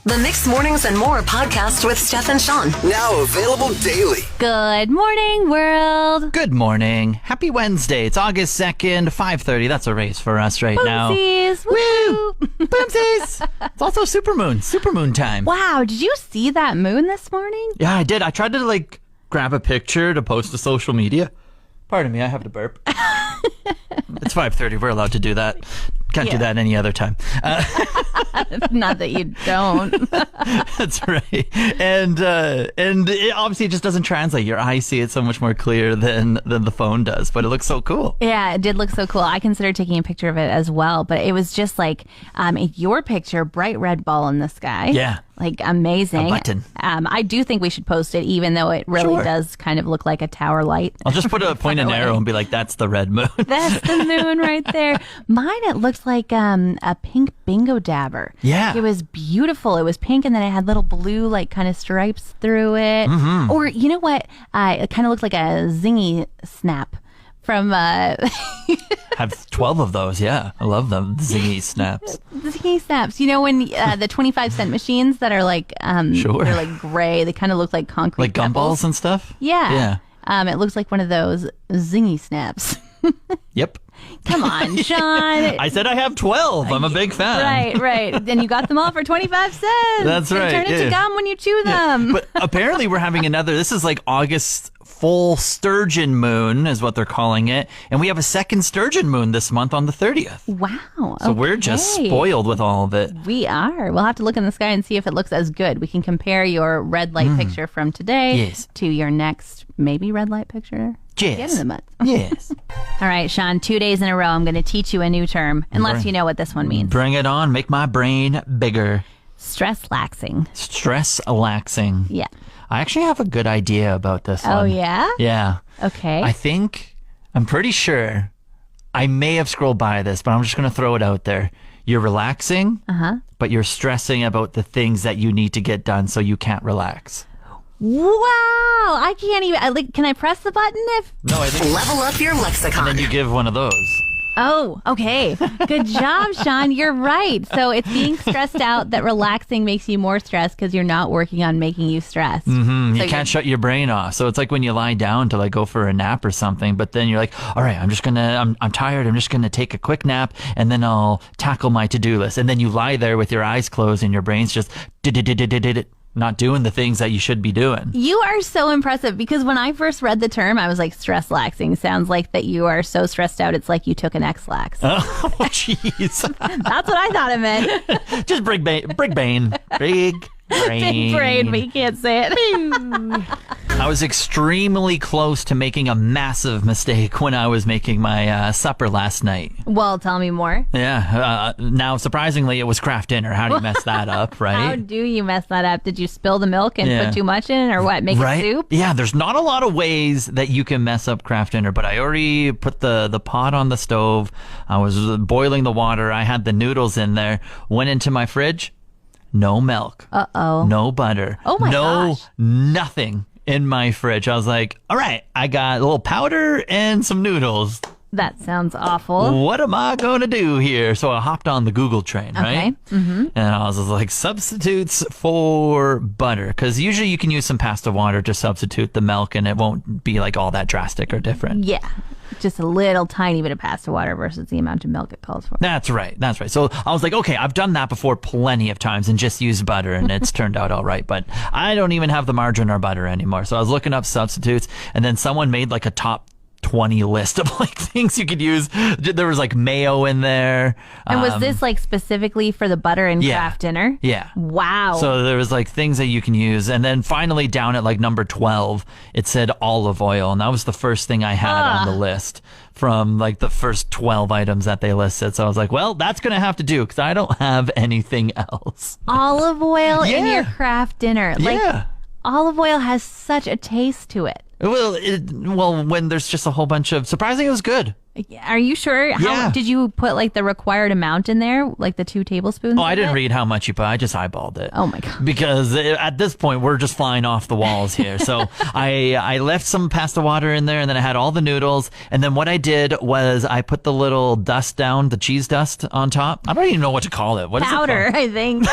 The Mixed Mornings and More podcast with Steph and Sean. Now available daily. Good morning, world. Good morning. Happy Wednesday. It's August 2nd, 5:30. That's a race for us right now. Boomsies. Woo! Boomsies! It's also supermoon time. Wow, did you see that moon this morning? Yeah, I did. I tried to grab a picture to post to social media. Pardon me, I have to burp. It's 5:30. We're allowed to do that. Can't do that any other time. Not that you don't. That's right. And obviously it just doesn't translate. Your eyes see it so much more clear than the phone does, but it looks so cool. Yeah, it did look so cool. I considered taking a picture of it as well, but it was just your picture, bright red ball in the sky. Yeah. Amazing. A button. I do think we should post it, even though it really does kind of look like a tower light. I'll just put a point and arrow and be like, that's the red moon. That's the moon right there. Mine, it looks like a pink bingo dabber. Yeah. It was beautiful. It was pink, and then it had little blue, kind of stripes through it. Mm-hmm. Or, you know what? It kind of looked like a zingy snap from... Have 12 of those, yeah. I love them. Zingy snaps. Zingy snaps. You know when the 25-cent machines that are they're gray. They kind of look like concrete like gumballs and stuff? Yeah. It looks like one of those zingy snaps. Yep. Come on, Sean. I said I have 12. I'm a big fan. Right. And you got them all for 25 cents. That's right. Turn it to gum when you chew them. But apparently we're having this is August full sturgeon moon is what they're calling it. And we have a second sturgeon moon this month on the 30th. Wow. So we're just spoiled with all of it. We are. We'll have to look in the sky and see if it looks as good. We can compare your red light picture from today to your next maybe red light picture. Yes. Get in the month. Yes. All right, Sean, 2 days in a row, I'm going to teach you a new term, unless you know what this one means. Bring it on. Make my brain bigger. Stress laxing. Stress laxing. Yeah. I actually have a good idea about this one. Oh, yeah? Yeah. Okay. I'm pretty sure I may have scrolled by this, but I'm just going to throw it out there. You're relaxing, but you're stressing about the things that you need to get done so you can't relax. Wow, I can't even. Can I press the button if? No, I think. Level up your lexicon. And then you give one of those. Oh, okay. Good job, Sean. You're right. So it's being stressed out that relaxing makes you more stressed because you're not working on making you stressed. Mm-hmm. So you can't shut your brain off. So it's like when you lie down to go for a nap or something, but then you're like, all right, I'm tired. I'm just going to take a quick nap and then I'll tackle my to-do list. And then you lie there with your eyes closed and your brain's just not doing the things that you should be doing. You are so impressive because when I first read the term, I was like, stress laxing sounds like that you are so stressed out. It's like you took an X-Lax. Oh, jeez. That's what I thought it meant. Just big brain. Big brain. Big brain, but you can't say it. I was extremely close to making a massive mistake when I was making my supper last night. Well, tell me more. Yeah. Now, surprisingly, it was Kraft dinner. How do you mess that up, right? How do you mess that up? Did you spill the milk and put too much in, or what? Make it soup? Yeah, there's not a lot of ways that you can mess up Kraft dinner, but I already put the pot on the stove. I was boiling the water. I had the noodles in there. Went into my fridge. No milk. Uh-oh. No butter. Oh, my gosh. Nothing in my fridge. I was like, all right, I got a little powder and some noodles. That sounds awful. What am I going to do here? So I hopped on the Google train, right? Mm-hmm. And I was like, substitutes for butter. Because usually you can use some pasta water to substitute the milk and it won't be all that drastic or different. Yeah. Just a little tiny bit of pasta water versus the amount of milk it calls for. That's right. So I was like, okay, I've done that before plenty of times and just used butter and it's turned out all right. But I don't even have the margarine or butter anymore. So I was looking up substitutes and then someone made a top 20 list of things you could use. There was mayo in there. And was this specifically for the butter and Kraft dinner? Yeah. Wow. So there was things that you can use. And then finally down at number 12, it said olive oil. And that was the first thing I had on the list from the first 12 items that they listed. So I was like, well, that's going to have to do because I don't have anything else. Olive oil in your Kraft dinner. Olive oil has such a taste to it. Well, when there's just a whole bunch of... Surprisingly, it was good. Are you sure? How did you put the required amount in there? The 2 tablespoons? Oh, I didn't read how much you put. I just eyeballed it. Oh, my God. Because at this point, we're just flying off the walls here. So I left some pasta water in there and then I had all the noodles. And then what I did was I put the little dust down, the cheese dust on top. I don't even know what to call it. What is it called? Powder, I think.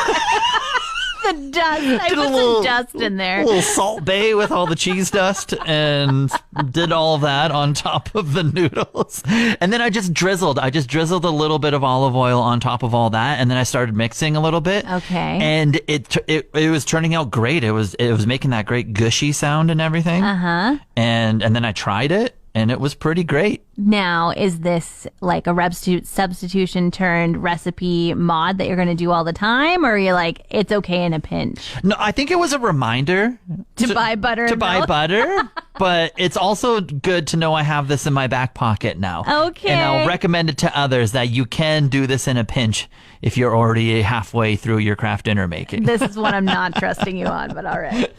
the dust. I put some dust in there. A little Salt Bay with all the cheese dust and did all of that on top of the noodles. And then I just drizzled a little bit of olive oil on top of all that. And then I started mixing a little bit. Okay. And it was turning out great. It was making that great gushy sound and everything. Uh-huh. And then I tried it. And it was pretty great. Now, is this like a substitution turned recipe mod that you're going to do all the time? Or are you like, it's okay in a pinch? No, I think it was a reminder. To buy butter and milk? Butter. But it's also good to know I have this in my back pocket now. Okay. And I'll recommend it to others that you can do this in a pinch if you're already halfway through your craft dinner making. This is one I'm not trusting you on, but all right.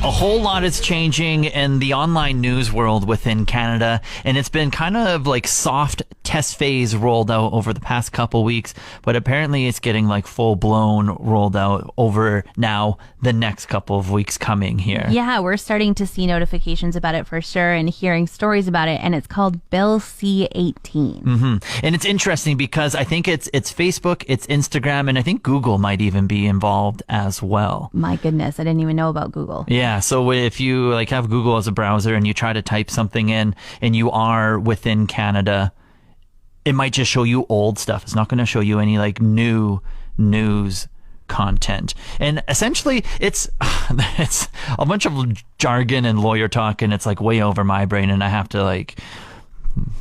A whole lot is changing in the online news world within Canada, and it's been kind of like soft test phase rolled out over the past couple weeks, but apparently it's getting like full blown rolled out over now the next couple of weeks coming here. Yeah, we're starting to see notifications about it for sure and hearing stories about it, and it's called Bill C-18. Mm-hmm. And it's interesting because I think it's Facebook, it's Instagram, and I think Google might even be involved as well. My goodness, I didn't even know about Google. Yeah, so if you like have Google as a browser and you try to type something in and you are within Canada, it might just show you old stuff. It's not going to show you any like new news content. And essentially it's a bunch of jargon and lawyer talk, and it's like way over my brain, and I have to like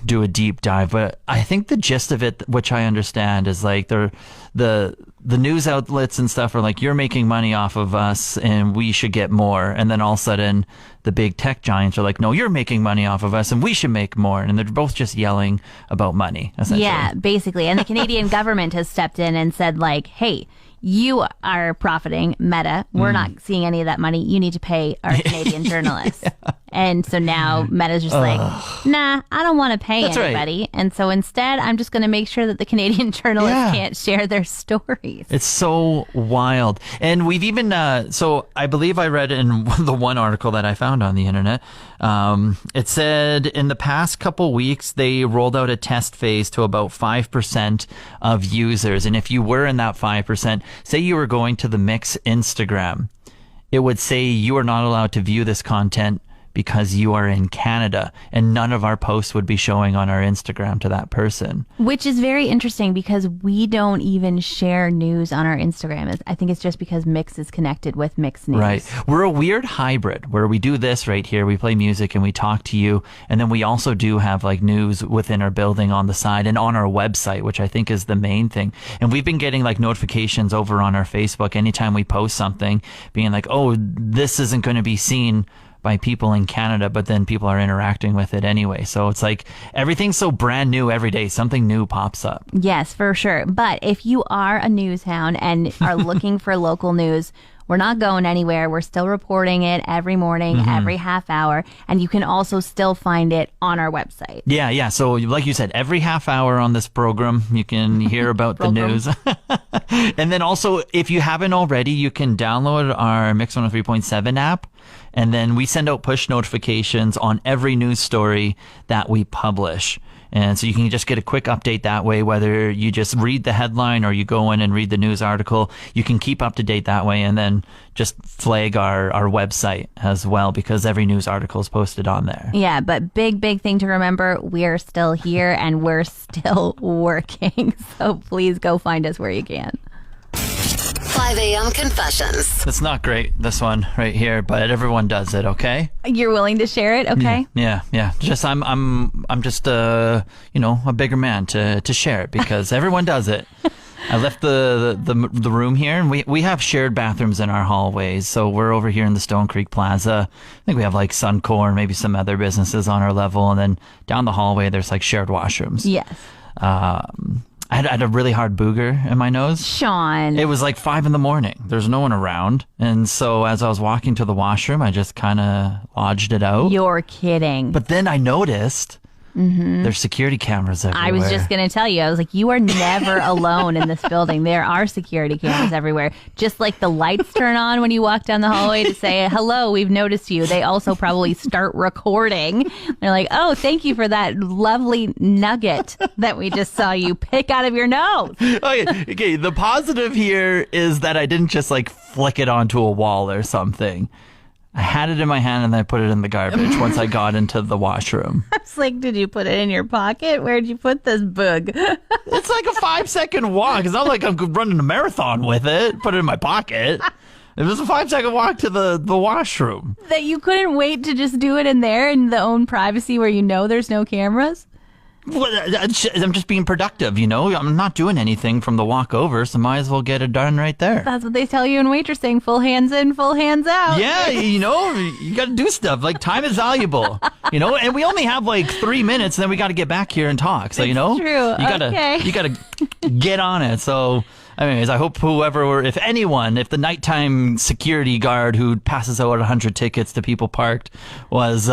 do a deep dive. But I think the gist of it, which I understand, is like the news outlets and stuff are like, you're making money off of us and we should get more. And then all of a sudden the big tech giants are like, no, you're making money off of us and we should make more. And they're both just yelling about money, essentially. Yeah, basically. And the Canadian government has stepped in and said like, hey, you are profiting, Meta. We're not seeing any of that money. You need to pay our Canadian journalists. Yeah. And so now Meta's just like, nah, I don't want to pay anybody. Right. And so instead, I'm just going to make sure that the Canadian journalists can't share their stories. It's so wild. And we've even, so I believe I read in the one article that I found on the internet, it said in the past couple weeks, they rolled out a test phase to about 5% of users. And if you were in that 5%, say you were going to the Mix Instagram, it would say you are not allowed to view this content because you are in Canada, and none of our posts would be showing on our Instagram to that person. Which is very interesting because we don't even share news on our Instagram. I think it's just because Mix is connected with Mix News. Right. We're a weird hybrid where we do this right here. We play music and we talk to you. And then we also do have like news within our building on the side and on our website, which I think is the main thing. And we've been getting like notifications over on our Facebook anytime we post something being like, oh, this isn't going to be seen by people in Canada, but then people are interacting with it anyway. So it's like everything's so brand new every day. Something new pops up. Yes, for sure. But if you are a news hound and are looking for local news, we're not going anywhere. We're still reporting it every morning, every half hour. And you can also still find it on our website. Yeah. So like you said, every half hour on this program, you can hear about the news. And then also, if you haven't already, you can download our Mix 103.7 app. And then we send out push notifications on every news story that we publish. And so you can just get a quick update that way, whether you just read the headline or you go in and read the news article. You can keep up to date that way, and then just flag our website as well, because every news article is posted on there. Yeah, but big thing to remember, we're still here and we're still working. So please go find us where you can. 5 a.m. Confessions. It's not great, this one right here, but everyone does it, okay? You're willing to share it, okay? Yeah. Just I'm just a bigger man to share it because everyone does it. I left the room here, and we have shared bathrooms in our hallways. So we're over here in the Stone Creek Plaza. I think we have like Suncor and maybe some other businesses on our level, and then down the hallway there's like shared washrooms. Yes. I had a really hard booger in my nose. Sean. It was like 5 a.m. There's no one around. And so as I was walking to the washroom, I just kind of lodged it out. You're kidding. But then I noticed There's security cameras everywhere. I was just going to tell you. I was like, you are never alone in this building. There are security cameras everywhere. Just like the lights turn on when you walk down the hallway to say, hello, we've noticed you. They also probably start recording. They're like, oh, thank you for that lovely nugget that we just saw you pick out of your nose. Okay, the positive here is that I didn't just like flick it onto a wall or something. I had it in my hand and then I put it in the garbage once I got into the washroom. I was like, did you put it in your pocket? Where'd you put this boog? It's like a 5-second walk. It's not like I'm running a marathon with it. Put it in my pocket. It was a 5-second walk to the washroom. That you couldn't wait to just do it in there in the own privacy where you know there's no cameras? Well, I'm just being productive, you know? I'm not doing anything from the walk over, so might as well get it done right there. That's what they tell you in waitressing. Full hands in, full hands out. Yeah, you know, you got to do stuff. Like, time is valuable, you know? And we only have like 3 minutes, and then we got to get back here and talk. So, you know? True. You got to get on it. So, anyways, I hope if the nighttime security guard who passes out 100 tickets to people parked was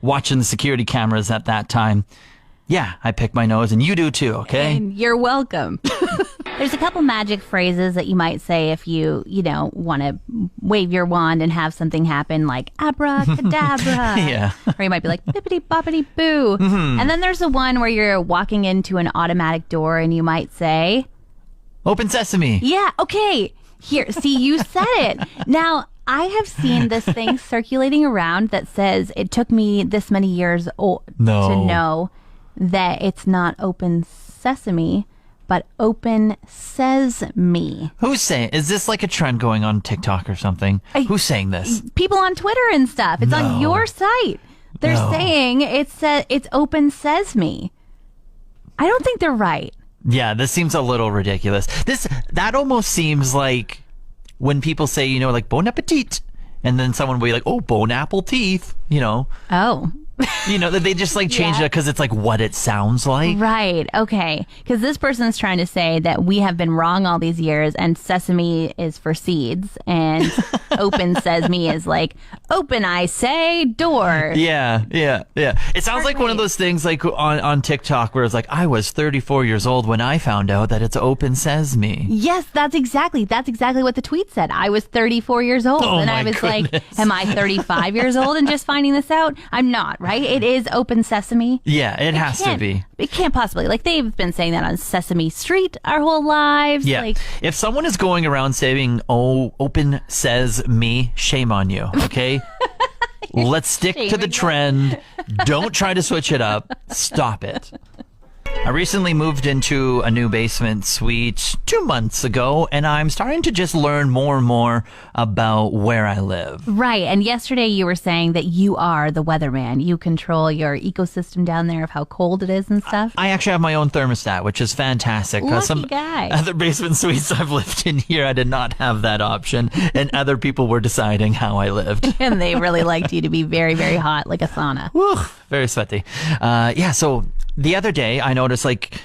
watching the security cameras at that time. Yeah, I pick my nose, and you do too, okay? And you're welcome. There's a couple magic phrases that you might say if you want to wave your wand and have something happen, like abracadabra. Yeah. Or you might be like, bippity boppity boo. Mm-hmm. And then there's the one where you're walking into an automatic door and you might say, Open Sesame. Yeah, okay. Here, see, you said it. Now, I have seen this thing circulating around that says it took me this many years to know that it's not Open Sesame, but Open Sesame. Who's saying? Is this like a trend going on TikTok or something? Who's saying this? People on Twitter and stuff. It's on your site. They're saying it's Open Sesame. I don't think they're right. Yeah, this seems a little ridiculous. That almost seems like when people say, you know, like bon appetit, and then someone will be like, oh, bone apple teeth, you know. Oh. You know, they just like change it because it's like what it sounds like. Right. Okay. Because this person is trying to say that we have been wrong all these years, and sesame is for seeds, and Open Sesame is like open, I say, door. Yeah. It sounds like one of those things like on TikTok where it's like, I was 34 years old when I found out that it's Open Sesame. Yes, that's exactly what the tweet said. I was 34 years old, and I was like, am I 35 years old and just finding this out? I'm not, right? It is Open Sesame. Yeah, it has to be. It can't possibly. Like, they've been saying that on Sesame Street our whole lives. Yeah. Like, if someone is going around saying, oh, Open Sesame, shame on you, okay? Let's stick to the trend. Don't try to switch it up. Stop it. I recently moved into a new basement suite 2 months ago, and I'm starting to just learn more and more about where I live. Right. And yesterday you were saying that you are the weatherman. You control your ecosystem down there of how cold it is and stuff. I actually have my own thermostat, which is fantastic. Lucky some guy. Other basement suites I've lived in here, I did not have that option, and other people were deciding how I lived. And they really liked you to be very, very hot, like a sauna. Woo, very sweaty. So the other day I noticed, like,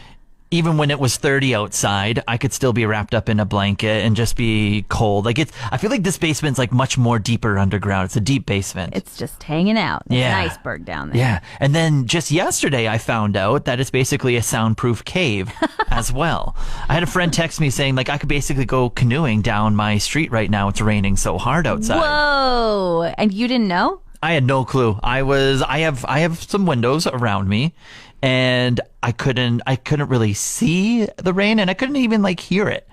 even when it was 30 outside, I could still be wrapped up in a blanket and just be cold. Like, I feel like this basement's like much more deeper underground. It's a deep basement. It's just hanging out. It's an iceberg down there. Yeah. And then just yesterday I found out that it's basically a soundproof cave as well. I had a friend text me saying, like, I could basically go canoeing down my street right now. It's raining so hard outside. Whoa. And you didn't know? I had no clue. I have some windows around me, and I couldn't really see the rain, and I couldn't even like hear it.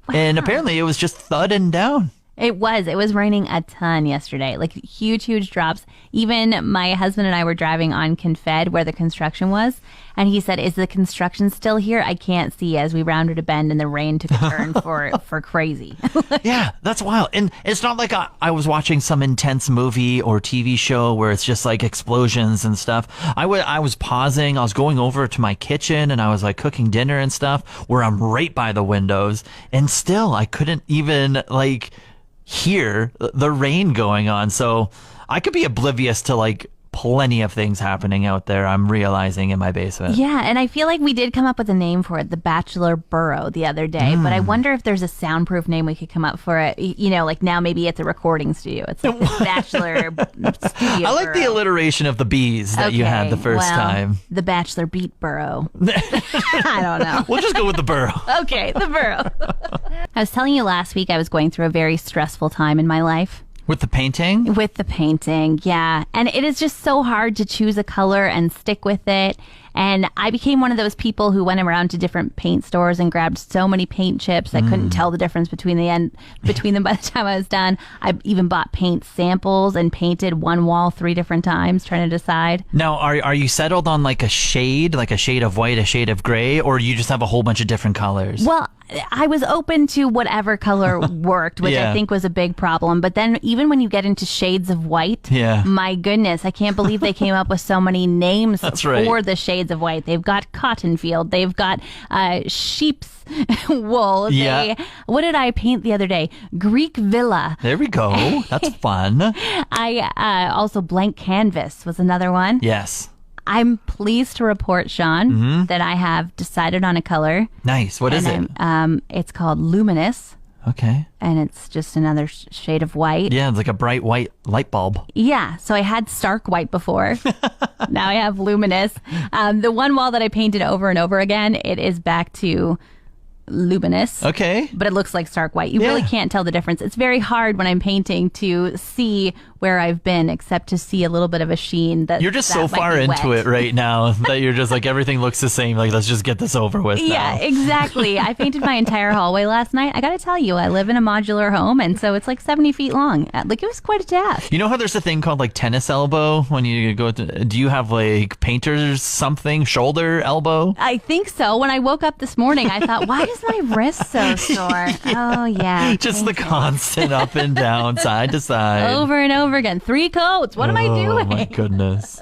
Wow. And apparently it was just thudding down. It was raining a ton yesterday, like huge drops. Even my husband and I were driving on Confed where the construction was, and he said, "Is the construction still here? I can't see," as we rounded a bend and the rain took a turn for crazy. Yeah, that's wild. And it's not like I was watching some intense movie or TV show where it's just like explosions and stuff. I was pausing, I was going over to my kitchen, and I was like cooking dinner and stuff where I'm right by the windows, and still I couldn't even like hear the rain going on. So I could be oblivious to like plenty of things happening out there, I'm realizing, in my basement. Yeah, and I feel like we did come up with a name for it, the Bachelor Burrow, the other day. But I wonder if there's a soundproof name we could come up for it. You know, like now maybe it's a recording studio. It's like the Bachelor Studio I like the Burrow. alliteration of the B's that you had the first time. The Bachelor Beat Burrow. I don't know. We'll just go with the Burrow. Okay, the Burrow. I was telling you last week I was going through a very stressful time in my life. With the painting? With the painting, yeah. And it is just so hard to choose a color and stick with it. And I became one of those people who went around to different paint stores and grabbed so many paint chips I couldn't tell the difference between them by the time I was done. I even bought paint samples and painted one wall 3 different times trying to decide. Now, are you settled on like a shade of white, a shade of gray, or you just have a whole bunch of different colors? Well, I was open to whatever color worked, which Yeah. I think was a big problem. But then even when you get into shades of white, my goodness, I can't believe they came up with so many names for the shades of white. They've got cottonfield. They've got sheep's wool. Yeah. What did I paint the other day? Greek villa. There we go. That's fun. I also blank canvas was another one. Yes. I'm pleased to report, Sean, that I have decided on a color. Nice. What is it? It's called Luminous. Okay. And it's just another shade of white. Yeah, it's like a bright white light bulb. Yeah. So I had stark white before. Now I have luminous. The one wall that I painted over and over again, it is back to luminous. Okay. But it looks like stark white. You really can't tell the difference. It's very hard when I'm painting to see where I've been, except to see a little bit of a sheen. You're just so far into it right now that you're just like, everything looks the same. Like, let's just get this over with now. Yeah, exactly. I painted my entire hallway last night. I got to tell you, I live in a modular home, and so it's like 70 feet long. Like, it was quite a task. You know how there's a thing called like tennis elbow when you go to, do you have like painter's something, shoulder elbow? I think so. When I woke up this morning, I thought, why is my wrist so sore? Oh, yeah. Just the constant up and down, side to side. Over and over again. 3 coats. What am I doing? Oh, my goodness.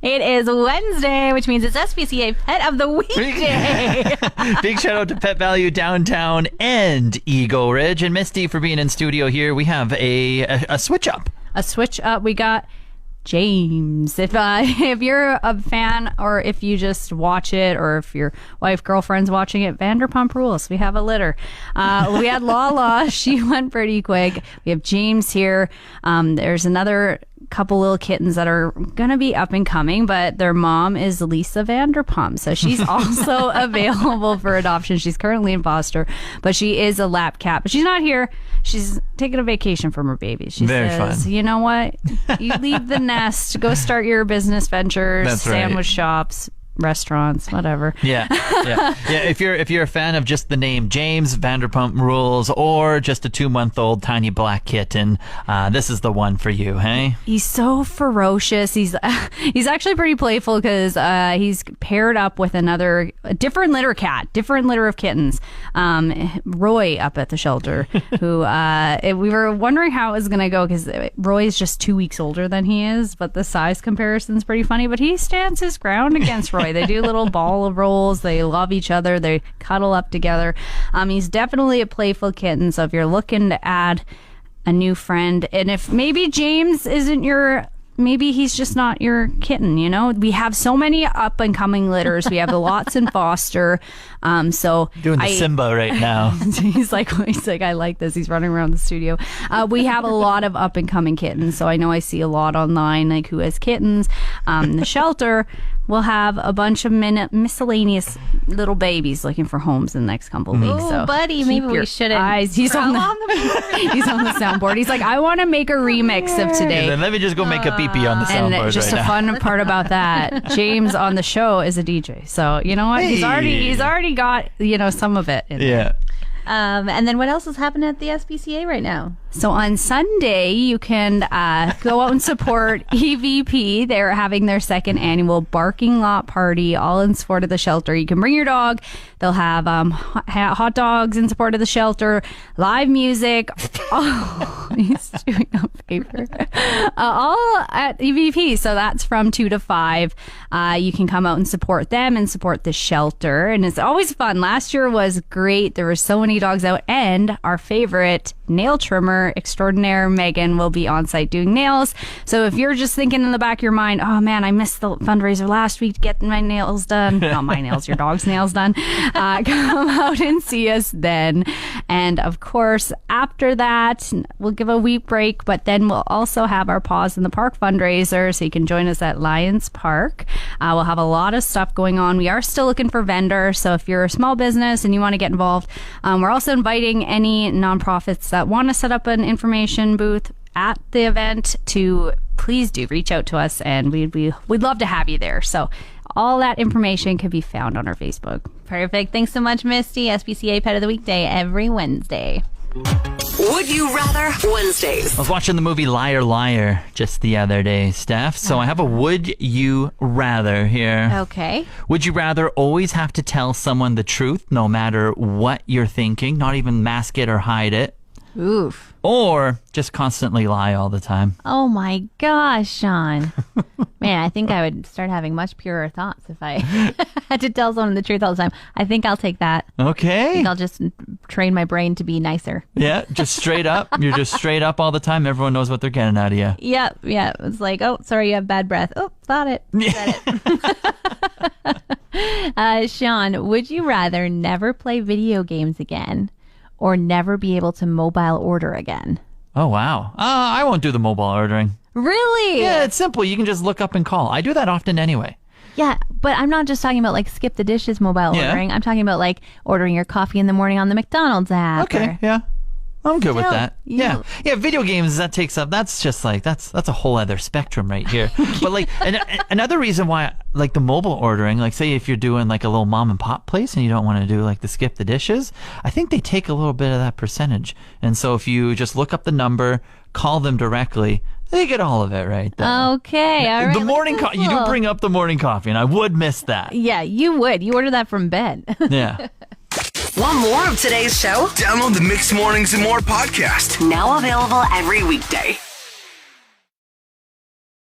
It is Wednesday, which means it's SPCA Pet of the Week Day. Big shout out to Pet Value Downtown and Eagle Ridge, and Misty for being in studio here. We have a switch up. A switch up. We got James. If you're a fan, or if you just watch it, or if your wife, girlfriend's watching it, Vanderpump Rules. We have a litter. We had Lala. She went pretty quick. We have James here. There's another couple little kittens that are gonna be up and coming, but their mom is Lisa Vanderpump, so she's also available for adoption. She's currently in foster, but she is a lap cat. But she's not here. She's taking a vacation from her baby. She says, you know what? You leave the nest, go start your business ventures, That's sandwich shops, restaurants, whatever. Yeah. If you're a fan of just the name James Vanderpump Rules, or just a 2-month-old tiny black kitten, this is the one for you, hey? He's so ferocious. He's actually pretty playful because he's paired up with a different litter of kittens. Roy up at the shelter, who we were wondering how it was going to go because Roy is just 2 weeks older than he is, but the size comparison's pretty funny. But he stands his ground against Roy. They do little ball of rolls. They love each other. They cuddle up together. He's definitely a playful kitten. So if you're looking to add a new friend, and if maybe James isn't maybe he's just not your kitten, you know? We have so many up and coming litters. We have lots in foster. So doing the Simba right now. he's like, I like this. He's running around the studio. We have a lot of up and coming kittens. So I know I see a lot online, like who has kittens. The shelter will have a bunch of miscellaneous little babies looking for homes in the next couple of weeks. Oh, So buddy, maybe we shouldn't. He's on the soundboard. He's like, I want to make a remix of today. Then let me just go make a pee-pee on the soundboard And just right a now. fun part about that, James on the show is a DJ. So you know what? Hey. He's already got some of it in there. Yeah. And then what else is happening at the SPCA right now? So on Sunday, you can go out and support EVP. They're having their second annual barking lot party, all in support of the shelter. You can bring your dog. They'll have hot dogs in support of the shelter, live music. Oh, he's chewing up paper. All at EVP. So that's from 2 to 5. You can come out and support them and support the shelter. And it's always fun. Last year was great. There were so many any dogs out. And our favorite nail trimmer extraordinaire, Megan, will be on site doing nails. So if you're just thinking in the back of your mind, oh man, I missed the fundraiser last week to get my nails done. Not my nails, your dog's nails done. Come out and see us then. And of course, after that, we'll give a week break, but then we'll also have our Paws in the Park fundraiser. So you can join us at Lions Park. We'll have a lot of stuff going on. We are still looking for vendors. So if you're a small business and you want to get involved, we're also inviting any nonprofits that want to set up an information booth at the event to please do reach out to us, and we'd love to have you there. So all that information can be found on our Facebook. Perfect. Thanks so much, Misty. SPCA Pet of the Weekday every Wednesday. Would You Rather Wednesdays. I was watching the movie Liar Liar just the other day, Steph. So I have a would you rather here. Okay. Would you rather always have to tell someone the truth no matter what you're thinking, not even mask it or hide it? Oof. Or just constantly lie all the time? Oh my gosh, Sean. Man, I think I would start having much purer thoughts if I had to tell someone the truth all the time. I think I'll take that. I Okay. think I'll just train my brain to be nicer. Yeah, just straight up. You're just straight up all the time. Everyone knows what they're getting out of you. Yep. It's like, oh, sorry, you have bad breath. Oh, thought it. Said it. Sean, would you rather never play video games again or never be able to mobile order again? Oh, wow. I won't do the mobile ordering. Really? Yeah, it's simple. You can just look up and call. I do that often anyway. Yeah, but I'm not just talking about like skip the dishes mobile Yeah. ordering. I'm talking about like ordering your coffee in the morning on the McDonald's app. Okay, or- yeah. I'm good with Still, that. you- Yeah, video games, that takes up, that's just like, that's a whole other spectrum right here. But like, another reason why, like the mobile ordering, like say if you're doing like a little mom and pop place and you don't want to do like the skip the dishes, I think they take a little bit of that percentage. And so if you just look up the number, call them directly, they get all of it right there. Okay, all right. The morning coffee, you do bring up the morning coffee, and I would miss that. Yeah, you would. You order that from bed. Yeah. Want more of today's show? Download the Mixed Mornings and More podcast. Now available every weekday.